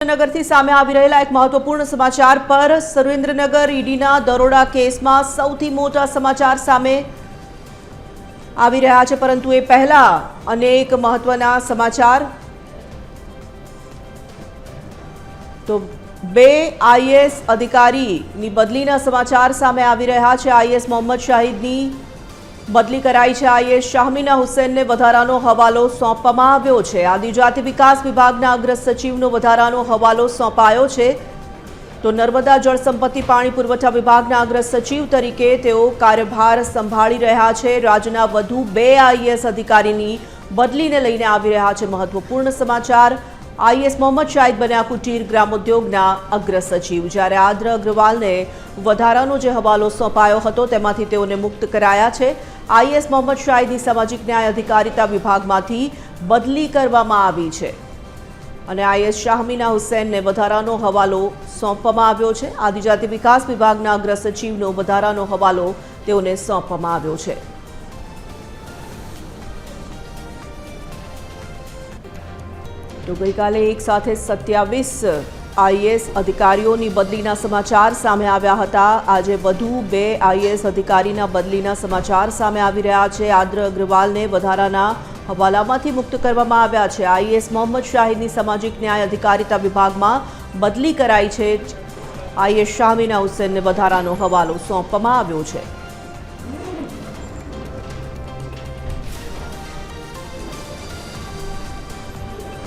નગરથી સામે આવી રહેલા એક મહત્વપૂર્ણ સમાચાર પર સુરેન્દ્રનગર ઈડીના દરોડા કેસમાં સૌથી મોટા સમાચાર સામે આવી રહ્યા છે, પરંતુ એ પહેલા અનેક મહત્વના સમાચાર તો બે આઈએએસ અધિકારીની બદલીના સમાચાર સામે આવી રહ્યા છે। આઈએએસ મોહમ્મદ શાહિદની બદલી कराई है। आईएएस शाहमीना हुसैन ने वधारानो हवालो सौंपवामां आव्यो छे। आदिजाति विकास विभागना अग्र सचिवनो वधारानो हवालो सौंपायो छे। तो नर्मदा जल संपत्ति पाणी पुरवठा विभागना अग्र सचिव तरीके तेओ कार्यभार संभाळी रह्या छे। राज्यना वधु बे आईएएस अधिकारीनी बदलीने लईने आवी रह्या छे महत्वपूर्ण समाचार। आईएएस मोहम्मद शाहिद बन्या कुटीर ग्रामोद्योगना अग्र सचिव, ज्यारे आद्र अग्रवालने वधारानो जे हवालो सौंपायो हतो तेमांथी तेओने मुक्त कराया छे। आईएएस मोहम्मद शाहिदनी सामाजिक न्याय अधिकारिता विभागमांथी बदली करवामां आवी छे अने आईएएस शाहमीना हुसैनने वधारानो हवालो सौंपवामां आव्यो छे। आदिजाति विकास विभागना अग्र सचिवनो वधारानो हवालो तेओने सौंपवामां आव्यो छे। तो गई काले एक साथे 27 आईएएस अधिकारीओनी बदलीना समाचार सामे आव्या हता। आजे वधु बे आईएएस अधिकारीना बदलीना समाचार सामे आवी रह्या छे। आद्र अग्रवालने वधाराना हवालामांथी मुक्त करवामां आव्या छे। आईएएस मोहम्मद शाहिदनी सामाजिक न्याय अधिकारिता विभागमां बदली कराई छे। आईएएस शाहमीना हुसैनने वधारानो हवालो सौंपवामां आव्यो छे।